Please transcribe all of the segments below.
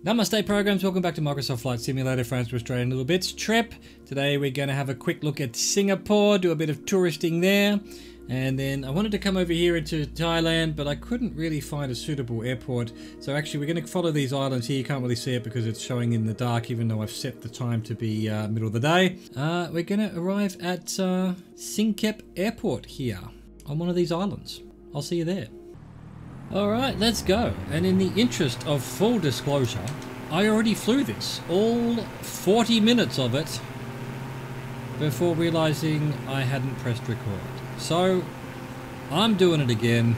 Namaste programs, welcome back to Microsoft Flight Simulator France to Australian Little Bits trip. Today we're going to have a quick look at Singapore, do a bit of touristing there. And then I wanted to come over here into Thailand, but I couldn't really find a suitable airport. So actually we're going to follow these islands here. You can't really see it because it's showing in the dark, even though I've set the time to be middle of the day. We're going to arrive at Singkep Airport here on one of these islands. I'll see you there. Alright, let's go. And in the interest of full disclosure, I already flew this, all 40 minutes of it, before realizing I hadn't pressed record. So, I'm doing it again.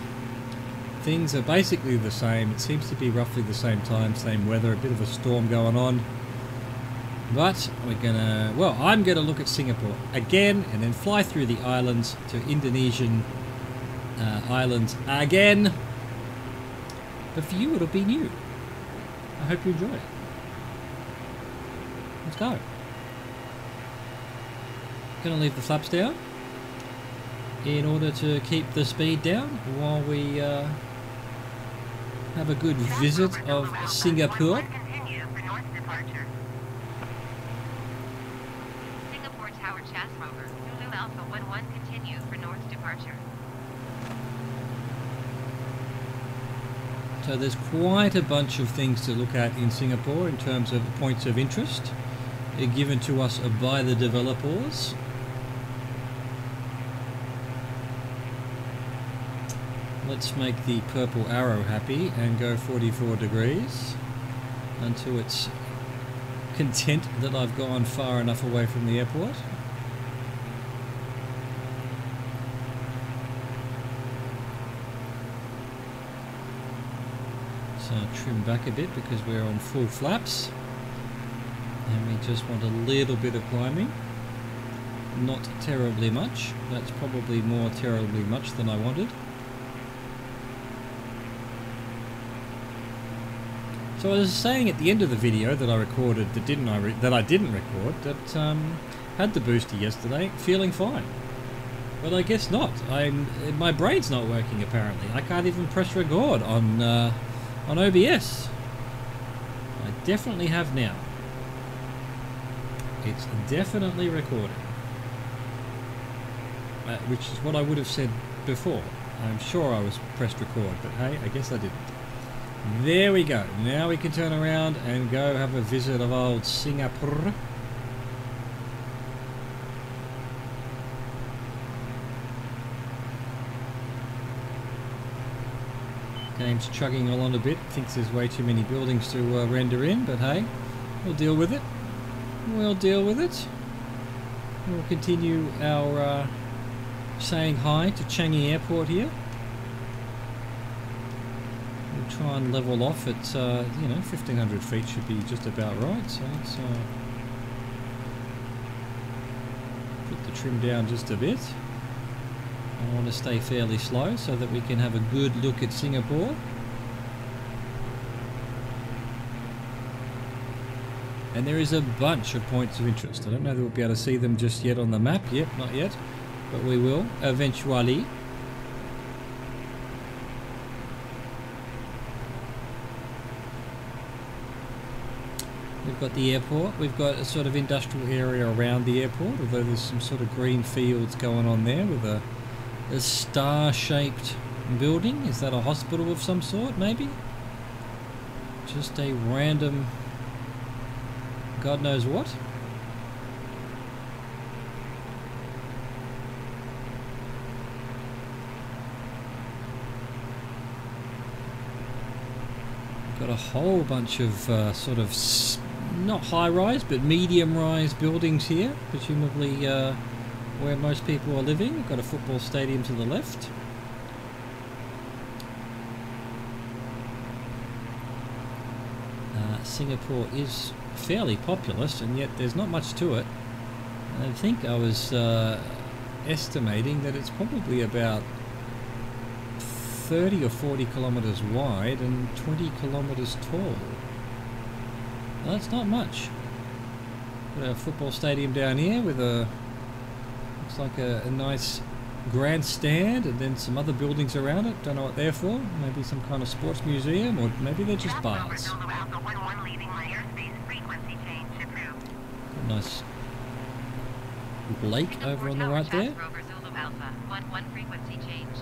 Things are basically the same. It seems to be roughly the same time, same weather, a bit of a storm going on. But I'm gonna look at Singapore again and then fly through the islands to Indonesian islands again. But for you, it'll be new. I hope you enjoy it. Let's go. Gonna leave the flaps down in order to keep the speed down while we have a good visit of Singapore. Singapore Tower Chas Rover, Zulu Alpha 11 continue for north departure. So there's quite a bunch of things to look at in Singapore in terms of points of interest given to us by the developers. Let's make the purple arrow happy and go 44 degrees until it's content that I've gone far enough away from the airport. So trim back a bit because we're on full flaps and we just want a little bit of climbing. Not terribly much. That's probably more terribly much than I wanted. So I was saying at the end of the video that I recorded that I didn't record that had the booster yesterday, feeling fine. But I guess not. My brain's not working apparently. I can't even press record on OBS. I definitely have now. It's definitely recording. Which is what I would have said before. I'm sure I was pressed record, but hey, I guess I didn't. There we go. Now we can turn around and go have a visit of old Singapore. Game's chugging along a bit, thinks there's way too many buildings to render in, but hey, we'll deal with it. We'll deal with it. We'll continue our saying hi to Changi Airport here. We'll try and level off at, 1,500 feet should be just about right, so let's put the trim down just a bit. I want to stay fairly slow so that we can have a good look at Singapore. And there is a bunch of points of interest. I don't know that we'll be able to see them just yet on the map. Yep, not yet. But we will, eventually. We've got the airport. We've got a sort of industrial area around the airport, although there's some sort of green fields going on there with a star-shaped building. Is that a hospital of some sort, maybe? Just a random God knows what. Got a whole bunch of sort of not high-rise but medium-rise buildings here, presumably where most people are living. We've got a football stadium to the left. Singapore is fairly populous, and yet there's not much to it. I think I was estimating that it's probably about 30 or 40 kilometers wide and 20 kilometers tall. Well, that's not much. Got a football stadium down here with looks like a nice grandstand and then some other buildings around it. Don't know what they're for. Maybe some kind of sports museum, or maybe they're just bars. leaving my airspace. Frequency change approved. Nice lake over on the Tower, right Chas there. Rover Zulu Alpha 11 frequency change.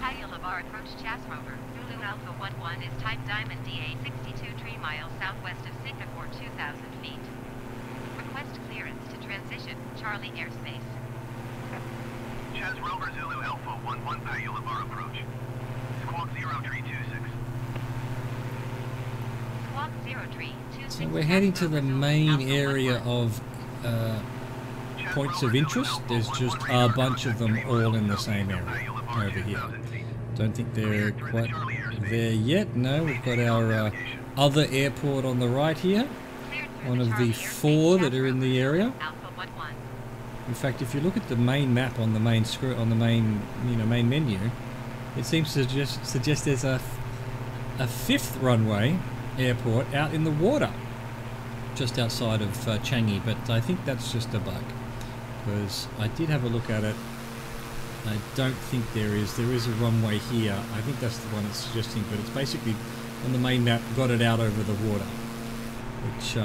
High Bar approach Chas Rover Zulu Alpha 11 is type Diamond DA 62 3 miles southwest of Singapore 2,000 feet. Request clearance to transition Charlie airspace. Chas Rover Zulu Alpha 11 High Bar approach. Squawk 0326. Squawk 0326. So we're heading to the main area of points of interest. There's just a bunch of them all in the same area over here. Don't think they're quite there yet. No, we've got our other airport on the right here. One of the 4 that are in the area. In fact, if you look at the main map on the main screen, on the main menu, it seems to just suggest there's a 5th runway airport out in the water, just outside of Changi. But I think that's just a bug, because I did have a look at it. I don't think there is. There is a runway here. I think that's the one it's suggesting, but it's basically on the main map got it out over the water, which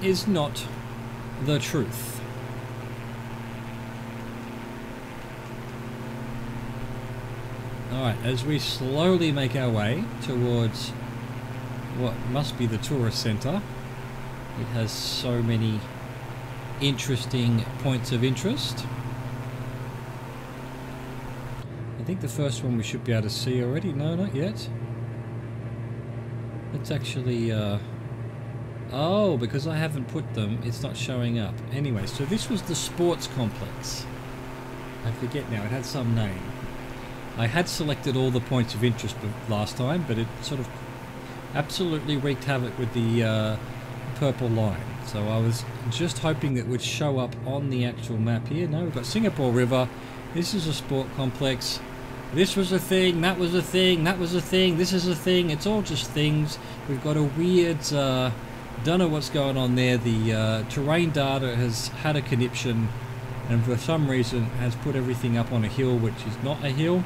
is not the truth. Alright, as we slowly make our way towards what must be the tourist centre, it has so many interesting points of interest. I think the first one we should be able to see already. No, not yet. It's actually... oh, because I haven't put them, it's not showing up. Anyway, so this was the sports complex. I forget now, it had some name. I had selected all the points of interest last time, but it sort of absolutely wreaked havoc with the purple line. So I was just hoping that it would show up on the actual map here. No, we've got Singapore River. This is a sport complex. This was a thing, that was a thing, that was a thing, this is a thing. It's all just things. We've got a weird, don't know what's going on there. The terrain data has had a conniption, and for some reason has put everything up on a hill which is not a hill.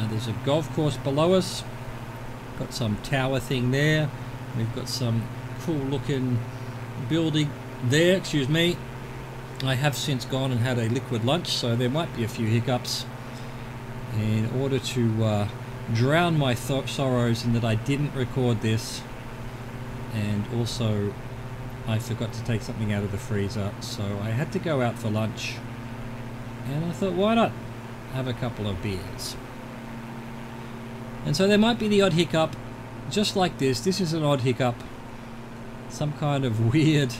There's a golf course below us. Got some tower thing there. We've got some cool looking building there, excuse me. I have since gone and had a liquid lunch, so there might be a few hiccups. In order to drown my sorrows in that I didn't record this, and also I forgot to take something out of the freezer, so I had to go out for lunch, and I thought, why not have a couple of beers? And so there might be the odd hiccup, just like this. This is an odd hiccup. Some kind of weird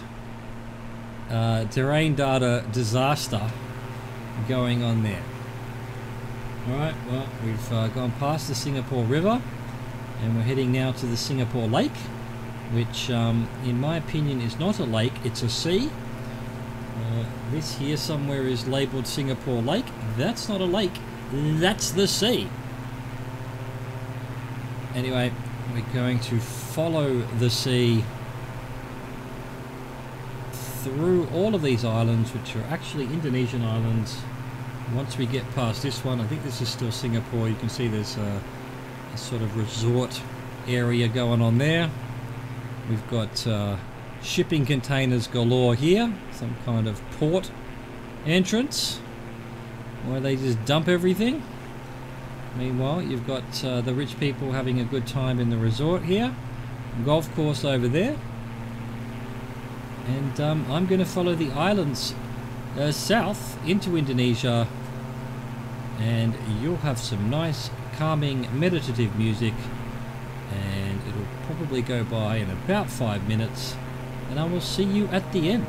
terrain data disaster going on there. Alright, well, we've gone past the Singapore River, and we're heading now to the Singapore Lake, which in my opinion is not a lake, it's a sea. This here somewhere is labelled Singapore Lake. That's not a lake, that's the sea. Anyway, we're going to follow the sea through all of these islands, which are actually Indonesian islands. Once we get past this one, I think this is still Singapore. You can see there's a sort of resort area going on there. We've got shipping containers galore here, some kind of port entrance where they just dump everything. Meanwhile, you've got the rich people having a good time in the resort here. Golf course over there. And I'm going to follow the islands south into Indonesia, and you'll have some nice, calming, meditative music, and it'll probably go by in about 5 minutes, and I will see you at the end.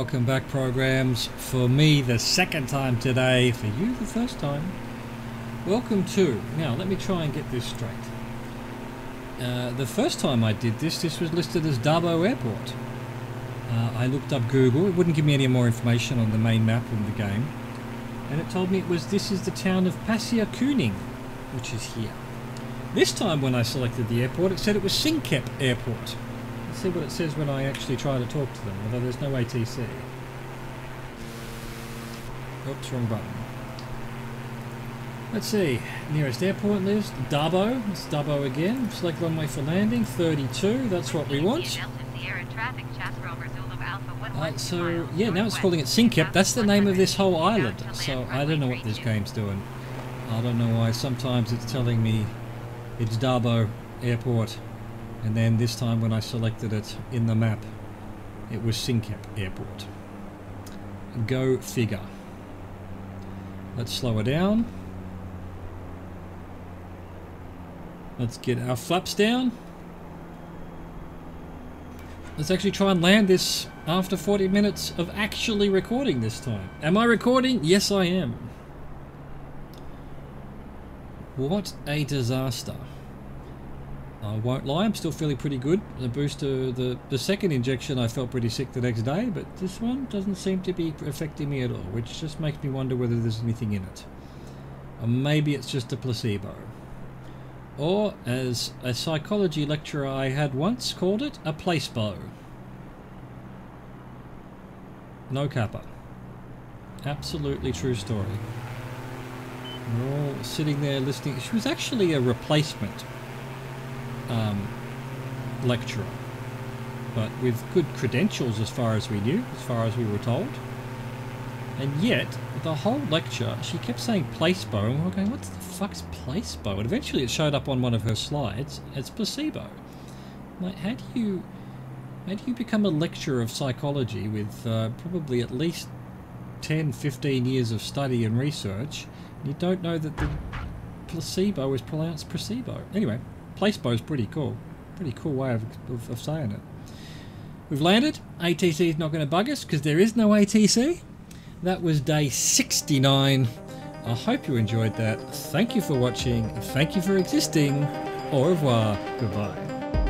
welcome back programs. For me, the second time today. For you, the first time. Welcome to. Now, let me try and get this straight. The first time I did this was listed as Dabo Airport. I looked up Google. It wouldn't give me any more information on the main map of the game. And it told me this is the town of Pasir Kuning, which is here. This time when I selected the airport, it said it was Singkep Airport. Let's see what it says when I actually try to talk to them, although there's no ATC. Oops, wrong button. Let's see, nearest airport list, Dabo. It's Dabo again. Select runway for landing, 32, that's what we want. So, yeah, now it's calling it Singkep. That's the name of this whole island. So, I don't know what this game's doing. I don't know why sometimes it's telling me it's Dabo Airport. And then this time when I selected it in the map, it was Singkep Airport. Go figure. Let's slow her down. Let's get our flaps down. Let's actually try and land this after 40 minutes of actually recording this time. Am I recording? Yes, I am. What a disaster. I won't lie, I'm still feeling pretty good. The booster, the second injection, I felt pretty sick the next day, but this one doesn't seem to be affecting me at all, which just makes me wonder whether there's anything in it. Or maybe it's just a placebo. Or, as a psychology lecturer I had once called it, a placebo. No kappa. Absolutely true story. We're all sitting there listening. She was actually a replacement lecturer, but with good credentials as far as we knew, as far as we were told. And yet, the whole lecture, she kept saying placebo, and we were going, what the fuck's placebo? And eventually it showed up on one of her slides as placebo. Like, how do you become a lecturer of psychology with probably at least 10, 15 years of study and research, and you don't know that the placebo is pronounced placebo? Anyway, placebo is pretty cool. Pretty cool way of saying it. We've landed. ATC is not going to bug us because there is no ATC. That was day 69. I hope you enjoyed that. Thank you for watching. Thank you for existing. Au revoir. Goodbye.